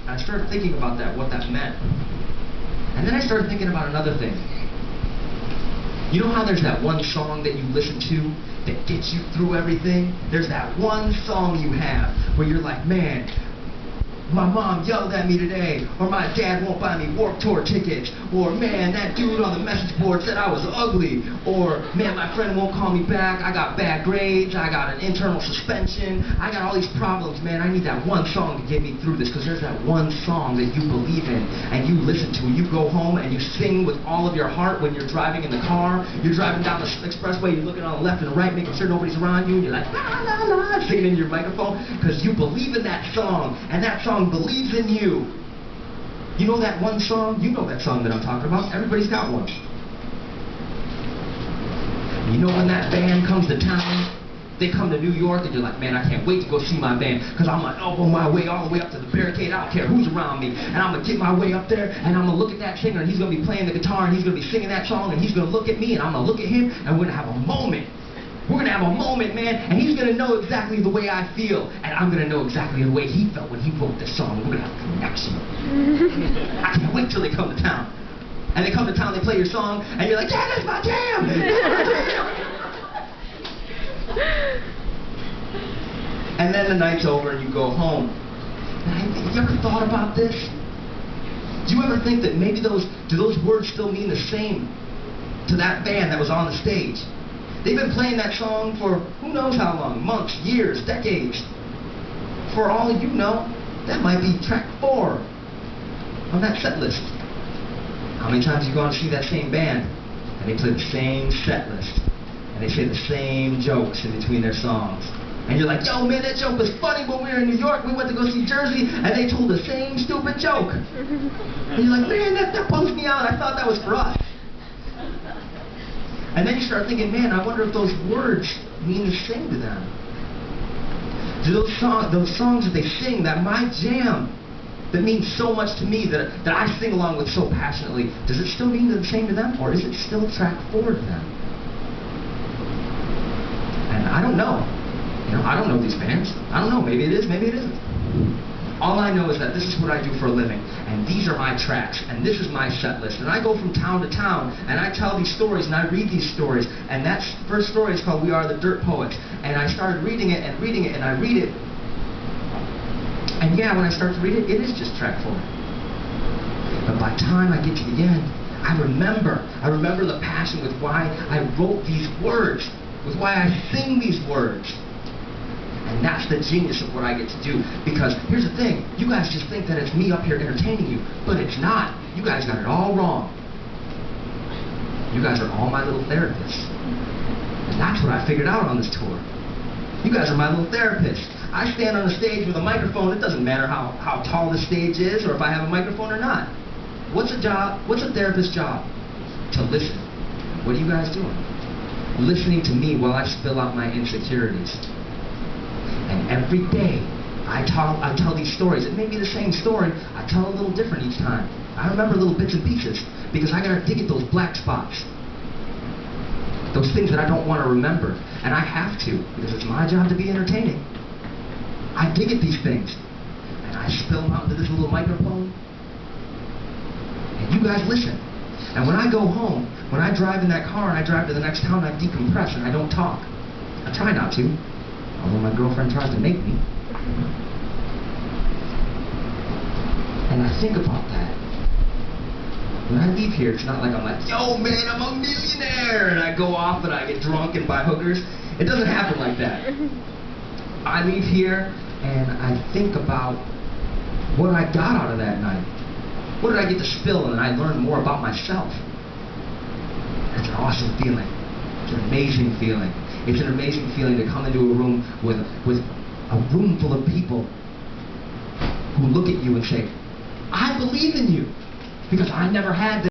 And I started thinking about that, what that meant. And then I started thinking about another thing. You know how there's that one song that you listen to that gets you through everything? There's that one song you have where you're like, man, my mom yelled at me today, or my dad won't buy me Warped Tour tickets, or man, that dude on the message board said I was ugly, or man, my friend won't call me back, I got bad grades, I got an internal suspension, I got all these problems, man, I need that one song to get me through this, because there's that one song that you believe in, and you listen to, and you go home and you sing with all of your heart when you're driving in the car, you're driving down the expressway, you're looking on the left and the right, making sure nobody's around you, and you're like, la la la, singing into your microphone, because you believe in that song, and that song believes in you. You know that one song? You know that song that I'm talking about. Everybody's got one. You know when that band comes to town, they come to New York and you're like, man, I can't wait to go see my band because I'm going to elbow my way all the way up to the barricade. I don't care who's around me. And I'm going to get my way up there and I'm going to look at that singer and he's going to be playing the guitar and he's going to be singing that song and he's going to look at me and I'm going to look at him and we're going to have a moment. We're going to have a moment, man, and he's going to know exactly the way I feel, and I'm going to know exactly the way he felt when he wrote this song. We're going to have a connection. I can't wait till they come to town. And they come to town, they play your song, and you're like, yeah, that's my jam! And then the night's over and you go home. And you ever thought about this? Do you ever think that maybe do those words still mean the same to that band that was on the stage? They've been playing that song for who knows how long, months, years, decades. For all you know, that might be track 4 on that set list. How many times have you gone to see that same band and they play the same set list and they say the same jokes in between their songs? And you're like, yo man, that joke was funny when we were in New York, we went to go see Jersey and they told the same stupid joke. And you're like, man, that bums me out, I thought that was for us. And then you start thinking, man, I wonder if those words mean the same to them. Do those songs that they sing, that my jam, that means so much to me, that I sing along with so passionately, does it still mean the same to them? Or is it still track 4 to them? And I don't know. You know, I don't know these bands. I don't know. Maybe it is, maybe it isn't. All I know is that this is what I do for a living, and these are my tracks, and this is my set list. And I go from town to town, and I tell these stories, and I read these stories. And that first story is called We Are the Dirt Poets. And I started reading it, and reading it, and I read it. And yeah, when I start to read it, it is just track 4. But by the time I get to the end, I remember the passion with why I wrote these words, with why I sing these words. And that's the genius of what I get to do. Because here's the thing, you guys just think that it's me up here entertaining you, but it's not. You guys got it all wrong. You guys are all my little therapists. And that's what I figured out on this tour. You guys are my little therapists. I stand on the stage with a microphone. It doesn't matter how tall the stage is or if I have a microphone or not. What's a therapist's job? To listen. What are you guys doing? Listening to me while I spill out my insecurities. And every day, I tell these stories. It may be the same story. I tell a little different each time. I remember little bits and pieces because I gotta dig at those black spots. Those things that I don't want to remember. And I have to because it's my job to be entertaining. I dig at these things. And I spill them out into this little microphone. And you guys listen. And when I go home, when I drive in that car and I drive to the next town, I decompress and I don't talk. I try not to. Although my girlfriend tries to make me. And I think about that. When I leave here, it's not like I'm like, yo man, I'm a millionaire! And I go off and I get drunk and buy hookers. It doesn't happen like that. I leave here and I think about what I got out of that night. What did I get to spill and I learned more about myself. That's an awesome feeling. It's an amazing feeling. It's an amazing feeling to come into a room with a room full of people who look at you and say, I believe in you, because I never had this.